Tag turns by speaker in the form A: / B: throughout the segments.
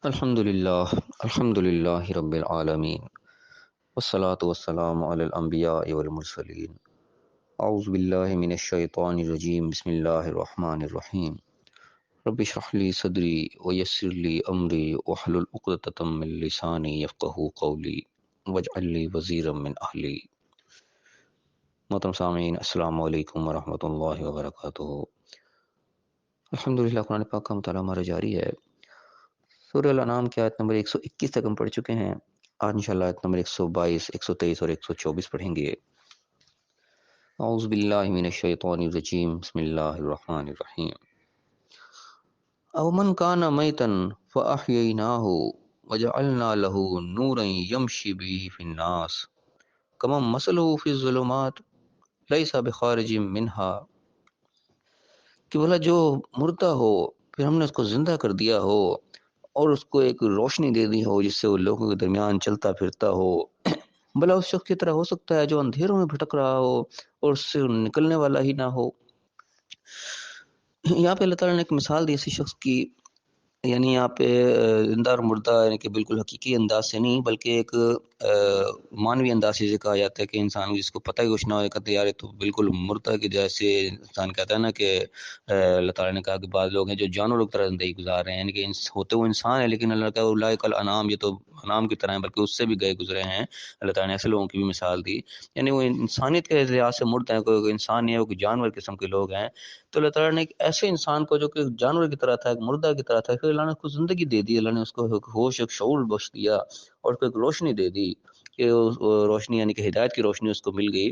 A: الحمد للہ رب العالمین والصلاة والسلام علی الانبیاء والمرسلین اعوذ باللہ من الشیطان الرجیم بسم اللہ الرحمن الرحیم رب اشرح لی صدری ویسر لی امری واحلل عقدۃ من لسانی یفقہوا قولی واجعل لی وزیرا من اہلی۔ محترم سامعین، السلام علیکم ورحمۃ اللہ وبرکاتہ۔ الحمدللہ قرآن پاک کا مطالعہ ہمارا جاری ہے۔ سورہ الانعام کی آیت نمبر 121 تک ہم پڑھ چکے ہیں۔ آج انشاءاللہ آیت نمبر 122، 123 اور 124 پڑھیں گے۔ اعوذ باللہ من الشیطان الرجیم، بسم اللہ الرحمن الرحیم۔ او من کان میتا فاحییناہ وجعلنا له نورا یمشی به فی الناس کمن مثلہ فی الظلمات لیس بخارج منہا، کہ بھلا جو مردہ ہو پھر ہم نے اس کو زندہ کر دیا ہو اور اس کو ایک روشنی دے دی ہو جس سے وہ لوگوں کے درمیان چلتا پھرتا ہو، بھلا اس شخص کی طرح ہو سکتا ہے جو اندھیروں میں بھٹک رہا ہو اور اس سے نکلنے والا ہی نہ ہو۔ یہاں پہ اللہ تعالیٰ نے ایک مثال دی اسی شخص کی، یعنی یہاں پہ زندہ اور مردہ یعنی کہ بالکل حقیقی انداز سے نہیں بلکہ ایک مانوی انداز سے کہا جاتا ہے کہ انسان جس کو پتہ ہی کچھ نہ ہو کہتے یار تو بالکل مردہ کے جیسے انسان کہتا ہے نا کہ اللہ تعالیٰ نے کہا کہ بعض لوگ ہیں جو جانوروں کی طرح زندگی گزار رہے ہیں، یعنی کہ ہوتے وہ انسان ہے لیکن اللہ کا اولئک الانعام، یہ تو انعام کی طرح ہیں بلکہ اس سے بھی گئے گزرے ہیں۔ اللہ تعالیٰ نے ایسے لوگوں کی بھی مثال دی، یعنی وہ انسانیت کے لحاظ سے مرد ہیں، کوئی انسان نہیں ہے، وہ کوئی جانور قسم کے لوگ ہیں۔ تو اللہ تعالیٰ نے ایک ایسے انسان کو جو کہ جانور کی طرح تھا، ایک مردہ کی طرح تھا، پھر اللہ نے اس کو زندگی دے دی، اللہ نے اس کو ایک ہوش، ایک شعور بخش دیا اور اس کو ایک روشنی دے دی کہ روشنی یعنی کہ ہدایت کی روشنی اس کو مل گئی۔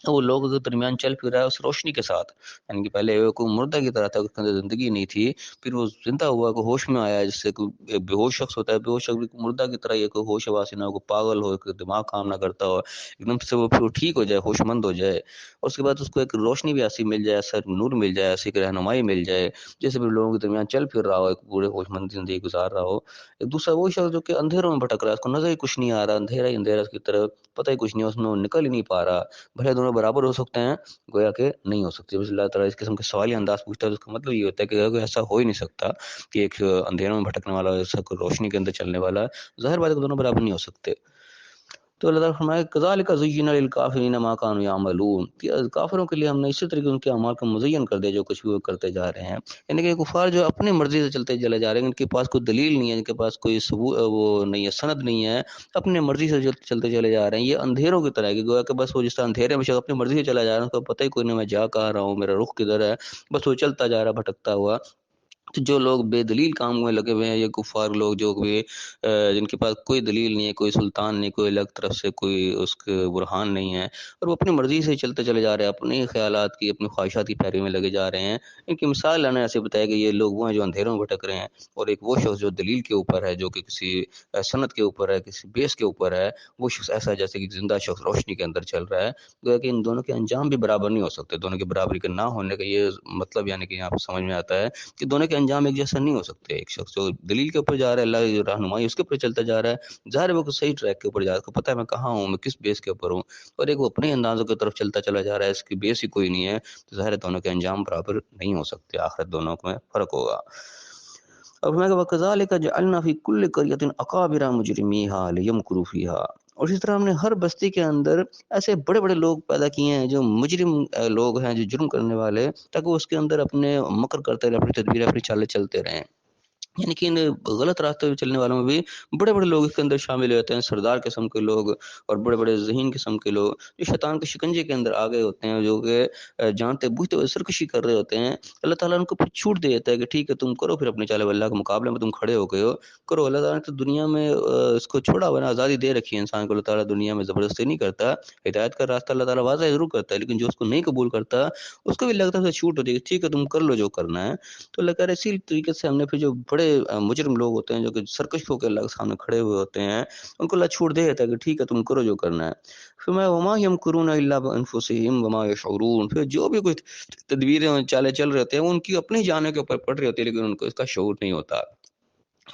A: وہ لوگوں کے درمیان چل پھر رہا ہے اس روشنی کے ساتھ، یعنی کہ پہلے وہ کوئی مردہ کی طرح تھا، اس کے اندر زندگی نہیں تھی، پھر وہ زندہ ہوا، کوئی ہوش میں آیا، جس سے کوئی ایک بے ہوش شخص ہوتا ہے، بے ہوش شخص بھی مردہ کی طرح یہ کوئی ہوش حواس نہ ہو، کوئی پاگل ہو، کوئی دماغ کام نہ کرتا ہو، ایک دم سے وہ پھر ٹھیک ہو جائے، ہوش مند ہو جائے، اور اس کے بعد اس کو ایک روشنی بھی ایسی مل جائے، ایسا نور مل جائے، ایسی ایک رہنمائی مل جائے، جیسے بھی لوگوں کے درمیان چل پھر رہا ہو، ایک پورے ہوش مند زندگی گزار رہا ہو۔ ایک دوسرا وہ شخص جو کہ اندھیروں میں بھٹک رہا ہے، اس کو نظر ہی کچھ نہیں آ رہا، اندھیرا ہی اندھیرا اس کی طرف، پتہ ہی کچھ نہیں، اس میں وہ نکل ہی نہیں پا رہا، بھلے دونوں برابر ہو سکتے ہیں گویا کہ نہیں ہو سکتی۔ بس اللہ تعالیٰ اس قسم کے سوالی انداز پوچھتا ہے، اس کا مطلب یہ ہوتا ہے کہ ایسا ہو ہی نہیں سکتا کہ ایک اندھیروں میں بھٹکنے والا ایسا کوئی روشنی کے اندر چلنے والا، ظاہر بات ہے کہ دونوں برابر نہیں ہو سکتے۔ تو اللہ تعالیٰ فرمایا کذالک زینا للکافرین ما کانوا یعملون، کہ کافروں کے لیے ہم نے اسی طریقے ان کے اعمال کو مزین کر دیا جو کچھ بھی وہ کرتے جا رہے ہیں، یعنی کہ کفار جو اپنی مرضی سے چلتے چلے جا رہے ہیں، ان کے پاس کوئی دلیل نہیں ہے، ان کے پاس کوئی ثبوت وہ نہیں ہے، سند نہیں ہے، اپنی مرضی سے چلتے چلے جا رہے ہیں، یہ اندھیروں کی طرح ہے کہ گویا کہ بس وہ جس طرح اندھیرے میں شخص اپنی مرضی سے چلا جا رہا ہے، اس کو پتہ ہی کوئی نہیں میں جا کہاں رہا ہوں، میرا رخ کدھر ہے، بس وہ چلتا جا رہا بھٹکتا ہوا۔ تو جو لوگ بے دلیل کام میں لگے ہوئے ہیں، یہ کفار لوگ جو کہ جن کے پاس کوئی دلیل نہیں ہے، کوئی سلطان نہیں، کوئی الگ طرف سے کوئی اس کے برہان نہیں ہے، اور وہ اپنی مرضی سے چلتے چلے جا رہے ہیں، اپنے خیالات کی، اپنی خواہشات کی پیروی میں لگے جا رہے ہیں۔ ان کی مثال اللہ نے ایسے بتایا کہ یہ لوگ وہ ہیں جو اندھیروں میں بھٹک رہے ہیں، اور ایک وہ شخص جو دلیل کے اوپر ہے، جو کہ کسی سند کے اوپر ہے، کسی بیس کے اوپر ہے، وہ شخص ایسا ہے جیسے کہ زندہ شخص روشنی کے اندر چل رہا ہے۔ گویا کہ ان دونوں کے انجام بھی برابر نہیں ہو سکتے، دونوں کے برابری کے نہ ہونے کا یہ مطلب یعنی کہ یہاں پہ سمجھ میں آتا ہے کہ دونوں کے انجام ایک جیسا نہیں ہو سکتے۔ ایک شخص جو دلیل کے اوپر جا رہا ہے، اللہ کی رہنمائی اس کے اوپر چلتا جا رہا ہے، ظاہر ہے وہ صحیح ٹریک کے اوپر جا رہا ہے، اس کو پتہ ہے میں کہاں ہوں، میں کس بیس کے اوپر ہوں، اور ایک وہ اپنے اندازوں کی طرف چلتا چلا جا رہا ہے، اس کی بیس ہی کوئی نہیں ہے، تو ظاہر ہے دونوں کے انجام برابر نہیں ہو سکتے، آخرت دونوں میں فرق ہوگا۔ اور فرمایا کہ وَكَذَلِكَ جَعَلْنَا فِي كُلِّ قَرْيَةٍ أَكَابِرَ مُجْرِمِيهَا لِيَمْكُرُوا فِيهَا، اور اسی طرح ہم نے ہر بستی کے اندر ایسے بڑے بڑے لوگ پیدا کیے ہیں جو مجرم لوگ ہیں، جو جرم کرنے والے، تاکہ وہ اس کے اندر اپنے مکر کرتے رہیں، اپنی تدبیر، اپنی چالیں چلتے رہیں۔ یعنی کہ ان غلط راستے پہ چلنے والوں میں بھی بڑے بڑے لوگ اس کے اندر شامل ہوتے ہیں، سردار قسم کے لوگ اور بڑے بڑے ذہین قسم کے لوگ جو شیطان کے شکنجے کے اندر آ گئے ہوتے ہیں، جو کہ جانتے بوجھتے ہوئے سرکشی کر رہے ہوتے ہیں۔ اللہ تعالیٰ ان کو پھر چھوٹ دے دیتا ہے کہ ٹھیک ہے تم کرو، پھر اپنے چالے اللہ کے مقابلے میں تم کھڑے ہو گئے ہو، کرو۔ اللہ تعالیٰ نے تو دنیا میں اس کو چھوڑا ہوا نا، آزادی دے رکھی ہے انسان کو، اللہ تعالیٰ دنیا میں زبردستی نہیں کرتا، ہدایت کا راستہ اللہ تعالیٰ واضح ضرور کرتا ہے، لیکن جو اس کو نہیں قبول کرتا اس کو بھی لگتا ہے چھوٹ ہوتی ہے، ٹھیک ہے تم کر لو جو کرنا ہے۔ تو اللہ کہہ رہے اسی طریقے سے ہم نے پھر جو بڑے مجرم لوگ ہوتے ہیں، جو کہ سرکش ہو کے اللہ کے سامنے کھڑے ہوئے ہوتے ہیں، ان کو اللہ چھوٹ دے دیتا ہے کہ ٹھیک ہے تم کرو جو کرنا ہے۔ پھر میں وما یمکرون الا بانفسہم وما یشعرون، پھر جو بھی کچھ تدبیریں چالے چل رہے ہوتے ہیں وہ ان کی اپنی جانوں کے اوپر پڑ رہی ہوتی ہے، لیکن ان کو اس کا شعور نہیں ہوتا۔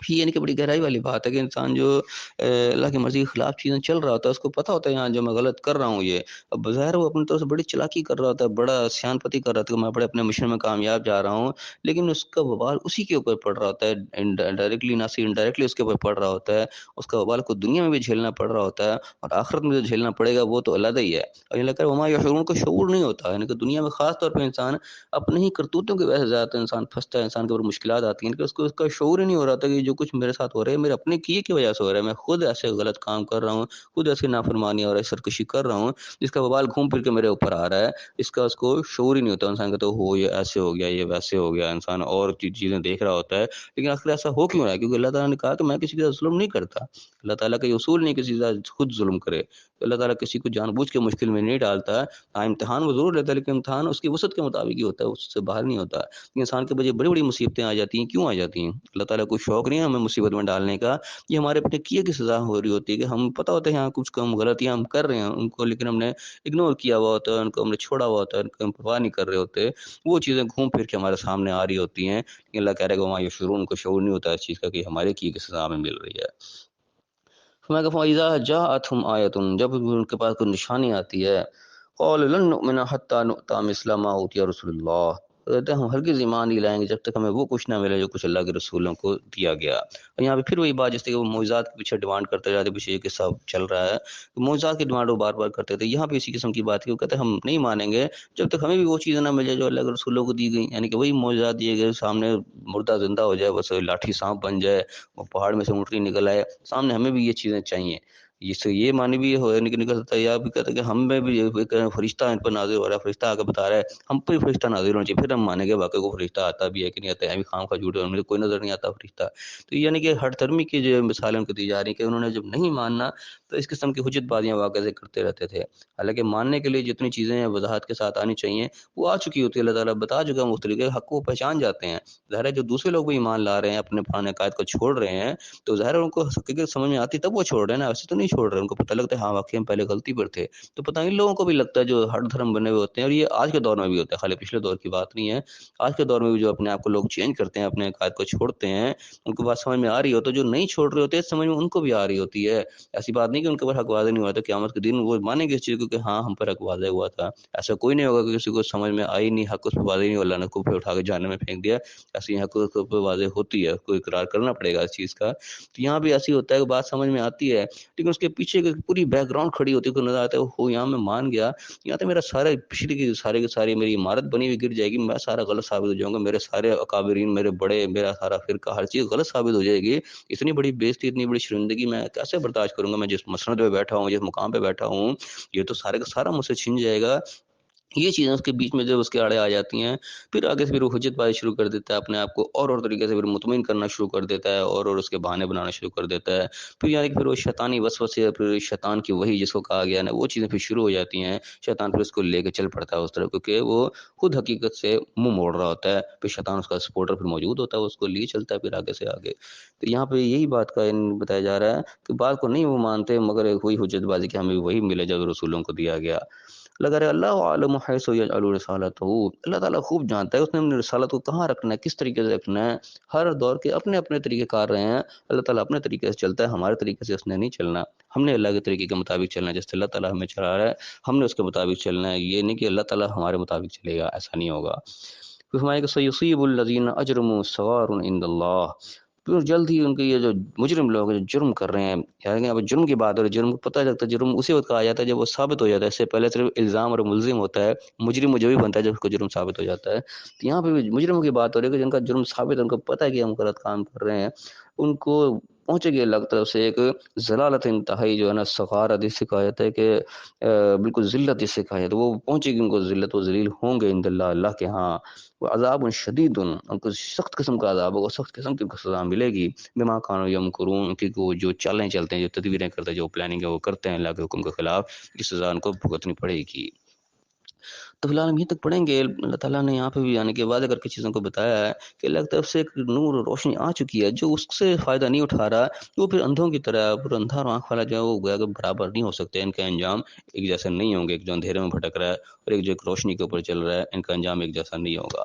A: یعنی کہ بڑی گہرائی والی بات ہے کہ انسان جو اللہ کی مرضی کے خلاف چیزیں چل رہا ہوتا ہے، اس کو پتہ ہوتا ہے یہاں جو میں غلط کر رہا ہوں یہ، اب بظاہر وہ اپنی طرف سے بڑی چلاکی کر رہا ہوتا ہے، بڑا سیان پتی کر رہا ہوتا ہے کہ میں بڑے اپنے مشن میں کامیاب جا رہا ہوں، لیکن اس کا وبال اسی کے اوپر پڑ رہا ہوتا ہے، ڈائریکٹلی نہ صرف انڈائریکٹلی اس کے اوپر پڑ رہا ہوتا ہے، اس کا وبال کو دنیا میں بھی جھیلنا پڑ رہا ہوتا ہے، اور آخرت میں جو جھیلنا پڑے گا وہ تو علیحدہ ہی ہے۔ اور یہ لگتا ہے وما یشعرون کو شعور نہیں ہوتا، یعنی کہ دنیا میں خاص طور پہ انسان اپنے ہی کرتوتوں کی وجہ سے زیادہ انسان پھنستا ہے، انسان کے اوپر مشکلات آتی ہیں کہ اس کو اس کا شعور ہی نہیں ہو رہا تھا کہ جو کچھ میرے ساتھ ہو رہا ہے میرے اپنے کیے کی وجہ سے ہو رہا ہے، میں خود ایسے غلط کام کر رہا ہوں، خود ایسی نافرمانی اور سرکشی کر رہا ہوں جس کا وبال گھوم پھر کے میرے اوپر آ رہا ہے، اس کا اس کو شعور ہی نہیں ہوتا۔ انسان کہتا ہے ہو یہ ایسے ہو گیا، یہ ویسے ہو گیا، انسان اور چیزیں دیکھ رہا ہوتا ہے، لیکن آخر ایسا ہو کیوں رہا ہے؟ کیونکہ اللہ تعالیٰ نے کہا کہ میں کسی کے ساتھ ظلم نہیں کرتا، اللہ تعالیٰ کا یہ اصول نہیں کسی کے ساتھ خود ظلم کرے، اللہ تعالیٰ کسی کو جان بوجھ کے مشکل میں نہیں ڈالتا، ہاں امتحان وہ ضرور لیتا ہے لیکن امتحان اس کی وسعت کے مطابق ہی ہوتا ہے، اس سے باہر نہیں ہوتا۔ انسان کے بجے بڑی بڑی مصیبتیں آ جاتی ہیں، کیوں آ جاتی ہیں؟ اللہ تعالیٰ کو شوق نہیں ہے ہمیں مصیبت میں ڈالنے کا، یہ ہمارے اپنے کیے کی سزا ہو رہی ہوتی ہے کہ ہم پتہ ہوتا ہے یہاں کچھ کم غلطیاں ہم کر رہے ہیں ان کو، لیکن ہم نے اگنور کیا ہوا ہوتا ہے، ان کو ہم نے چھوڑا ہوا ہوتا ہے، ان کو ہم پرواہ نہیں کر رہے ہوتے، وہ چیزیں گھوم پھر کے ہمارے سامنے آ رہی ہوتی ہیں۔ اللہ کہہ رہے کہ وہاں یہ شعور ان کو شعور نہیں ہوتا اس چیز کا کہ ہمارے کیے کی سزا ہمیں مل رہی ہے۔ میں کہا فَإِذَا جَاءَتْهُمْ آیَةٌ، جب ان کے پاس کوئی نشانی آتی ہے، قَالُوا لَن نُؤْمِنَ حَتَّىٰ نُؤْتَىٰ مِثْلَ مَا أُوتِیَ رُسُلُ اللَّهِ، کہتے ہیں ہم ہرگز ایمان نہیں لائیں گے جب تک ہمیں وہ کچھ نہ ملے جو کچھ اللہ کے رسولوں کو دیا گیا۔ اور یہاں پہ پھر وہی بات جس کہ وہ معجزات کے پیچھے ڈیمانڈ کرتے جاتے، پیچھے یہ قصہ چل رہا ہے، معجزات کی ڈیمانڈ وہ بار بار کرتے تھے، یہاں پہ اسی قسم کی بات ہے، وہ کہتے ہیں ہم نہیں مانیں گے جب تک ہمیں بھی وہ چیزیں نہ مل جائے جو اللہ کے رسولوں کو دی گئی، یعنی کہ وہی معجزات دیے گئے، سامنے مردہ زندہ ہو جائے، بس لاٹھی سانپ بن جائے، وہ پہاڑ میں سے اونٹنی نکل آئے سامنے، ہمیں بھی یہ چیزیں چاہیے۔ اس سے یہ معنی بھی ہو نکل سکتا ہے، یا بھی کہتا ہے کہ ہم میں بھی ایک فرشتہ ان پر نازل ہو رہا ہے، فرشتہ آ کے بتا رہا ہے، ہم پہ فرشتہ نازل ہونا چاہیے، پھر ہم مانیں گے واقعی کو فرشتہ آتا بھی ہے کہ نہیں آتا ہے، خام کا جھوٹ ہے، انہیں کوئی نظر نہیں آتا فرشتہ۔ تو یعنی کہ ہر دھرمی کی جو مثالیں ان کو دی جا رہی ہیں کہ انہوں نے جب نہیں ماننا تو اس قسم کی حجت بازیاں واقعہ سے کرتے رہتے تھے، حالانکہ ماننے کے لیے جتنی چیزیں وضاحت کے ساتھ آنی چاہیے وہ آ چکی ہوتی ہے، اللہ تعالیٰ بتا چکا ہے مختلف کے حق کو پہچان جاتے ہیں۔ ظاہر ہے جو دوسرے لوگ بھی ایمان لا رہے ہیں، اپنے پرانے عقائد کو چھوڑ رہے ہیں، تو ظاہر ہے ان کو حقیقت سمجھ میں آتی تب وہ چھوڑ رہے ہیں نا، ایسے تو نہیں چھوڑ رہے، ان کو پتہ لگتا ہے ہاں واقعی ہم پہلے غلطی پر تھے۔ تو پتہ نہیں لوگوں کو بھی لگتا ہے جو ہر دھرم بنے ہوئے ہوتے ہیں، اور یہ آج کے دور میں بھی ہوتا ہے، خالی پچھلے دور کی بات نہیں ہے، آج کے دور میں بھی جو اپنے آپ کو لوگ چینج کرتے ہیں، اپنے عقائد کو چھوڑتے ہیں، ان کو بات سمجھ میں آ رہی ہو تو جو نہیں چھوڑ رہے ہوتے سمجھ میں ان کو بھی آ رہی ہوتی ہے۔ ایسی بات نہیں کہ ان کے اوپر حق واضح نہیں ہوا تھا، قیامت کے دن وہ مانیں گے اس چیز کو کہ ہاں ہم پر حق واضح ہوا تھا، ایسا کوئی نہیں ہوگا کہ کسی کو سمجھ میں آئی نہیں، حق اس پہ واضح نہیں، اللہ نے کو پھر اٹھا کے جہنم میں پھینک دیا، ایسی حق اس پہ واضح ہوتی ہے، اس کو اقرار کرنا پڑے گا اس چیز کا۔ تو یہاں بھی ایسی ہوتا ہے کہ بات سمجھ میں آتی ہے لیکن اس کے پیچھے کی پوری بیک گراؤنڈ کھڑی ہوتی ہے، کوئی نظر آتا ہے ہو یہاں میں مان گیا، یہاں تو میرا سارا پچھلی کی سارے کے ساری میری عمارت بنی ہوئی گر جائے گی، میں سارا غلط ثابت ہو جاؤں گا، میرے سارے اکابرین، میرے بڑے، میرا سارا فرقہ، ہر چیز غلط ثابت ہو جائے گی، اتنی بڑی بےزتی، اتنی بڑی شرمندگی میں کیسے برداشت کروں گا؟ میں جس مسند پہ بیٹھا ہوں، جس مقام پہ بیٹھا ہوں، یہ تو سارے کا سارا مجھ سے چھن جائے گا۔ یہ چیزیں اس کے بیچ میں جب اس کے آڑے آ جاتی ہیں، پھر آگے سے پھر وہ حجت بازی شروع کر دیتا ہے، اپنے آپ کو اور طریقے سے پھر مطمئن کرنا شروع کر دیتا ہے، اور اس کے بہانے بنانا شروع کر دیتا ہے، پھر یعنی کہ پھر وہ شیطانی وسوسے، پھر شیطان کی وہی جس کو کہا گیا نا، وہ چیزیں پھر شروع ہو جاتی ہیں، شیطان پھر اس کو لے کے چل پڑتا ہے اس طرح، کیونکہ وہ خود حقیقت سے منہ موڑ رہا ہوتا ہے، پھر شیطان اس کا سپورٹر پھر موجود ہوتا ہے، اس کو لیے چلتا ہے پھر آگے سے آگے۔ تو یہاں پہ یہی بات کا بتایا جا رہا ہے کہ بات کو نہیں وہ مانتے، مگر ایک وہی حجت بازی کہ ہمیں وہی ملے جو رسولوں کو دیا گیا۔ لگا رہے اللہ عالم حیث یجعل رسالتہ، اللہ تعالیٰ خوب جانتا ہے اس نے اپنی رسالت کو کہاں رکھنا ہے، کس طریقے سے رکھنا ہے، ہر دور کے اپنے اپنے طریقے کار رہے ہیں، اللہ تعالیٰ اپنے طریقے سے چلتا ہے، ہمارے طریقے سے اس نے نہیں چلنا، ہم نے اللہ کے طریقے کے مطابق چلنا ہے، جس سے اللہ تعالیٰ ہمیں چلا رہا ہے ہم نے اس کے مطابق چلنا ہے، یہ نہیں کہ اللہ تعالیٰ ہمارے مطابق چلے گا، ایسا نہیں ہوگا۔ پھر فرمایا کہ سیصیب الذین اجرموا صغار عند اللہ، پھر جلد ہی ان کے یہ جو مجرم لوگ ہیں جو جرم کر رہے ہیں، یعنی اب جرم کی بات ہو رہی ہے، جرم کو پتہ لگتا ہے، جرم اسی وقت کہا جاتا ہے جب وہ ثابت ہو جاتا ہے، اس سے پہلے صرف الزام اور ملزم ہوتا ہے، مجرم جو بھی بنتا ہے جب اس کو جرم ثابت ہو جاتا ہے، تو یہاں پہ بھی مجرموں کی بات ہو رہی ہے کہ جن کا جرم ثابت ہے، ان کو پتہ ہے کہ ہم غلط کام کر رہے ہیں، ان کو پہنچے گی اللہ کی طرف سے ایک ضلالت انتہائی جو ہے نا، صغار حدیث شکایت ہے کہ بالکل ذلت اس شکایت، وہ پہنچے گی ان کو ذلت، و ذلیل ہوں گے عند اللہ، اللہ کے ہاں، وہ عذاب شدید، ان کو سخت قسم کا عذاب ہوگا، سخت قسم کی سزا ملے گی، بما کانوا یمکرون، کہ وہ جو چالیں چلتے ہیں، جو تدبیریں کرتے ہیں، جو پلاننگ ہے وہ کرتے ہیں اللہ کے حکم کے خلاف، اس سزا ان کو بھگتنی پڑے گی۔ تو فی الحال ہم یہیں تک پڑھیں گے، اللہ تعالیٰ نے یہاں پہ بھی یعنی کہ واضح کر کے چیزوں کو بتایا ہے کہ اللہ کی طرف سے ایک نور اور روشنی آ چکی ہے، جو اس سے فائدہ نہیں اٹھا رہا وہ پھر اندھوں کی طرح، پھر اندھا اور آنکھ والا جو ہے وہ گویا کہ برابر نہیں ہو سکتے، ان کے انجام ایک جیسے نہیں ہوں گے، ایک جو اندھیرے میں بھٹک رہا ہے اور ایک جو ایک روشنی کے اوپر چل رہا ہے، ان کا انجام ایک جیسا نہیں ہوگا۔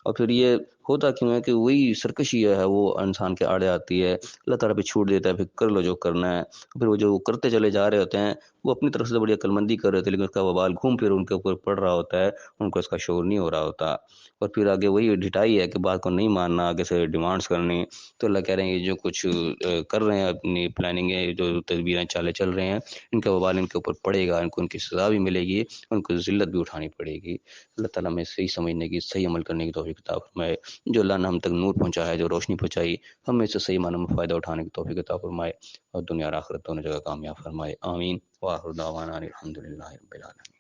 A: اور پھر یہ ہوتا کیوں ہے کہ وہی سرکشی ہے وہ انسان کے آڑے آتی ہے، اللہ تعالیٰ پہ چھوٹ دیتا ہے، پھر کر لو جو کرنا ہے، پھر وہ جو کرتے چلے جا رہے ہوتے ہیں وہ اپنی طرف سے بڑی عقلمندی کر رہے ہوتے ہیں، لیکن اس کا وبال گھوم پھر ان کے اوپر پڑ رہا ہوتا ہے، ان کو اس کا شعور نہیں ہو رہا ہوتا، اور پھر آگے وہی ڈٹائی ہے کہ بات کو نہیں ماننا، آگے سے ڈیمانڈس کرنی۔ تو اللہ کہہ رہے ہیں یہ جو کچھ کر رہے ہیں اپنی پلاننگیں، جو تدبیریں چالے چل رہے ہیں، ان کا وبال ان کے اوپر پڑے گا، ان کو ان کی سزا بھی ملے گی، ان کو ذلت بھی اٹھانی پڑے گی۔ اللہ تعالیٰ میں صحیح سمجھنے کی، صحیح عمل کرنے کی توفیق عطا فرمائے۔ جو اللہ نے ہم تک نور پہنچایا ہے، جو روشنی پہنچائی، ہمیں اس سے صحیح معنوں میں فائدہ اٹھانے کی توفیق عطا فرمائے، اور دنیا اور آخرت دونوں جگہ کامیاب فرمائے۔ آمین۔ وآخر دعوانا الحمد للہ رب العالمین۔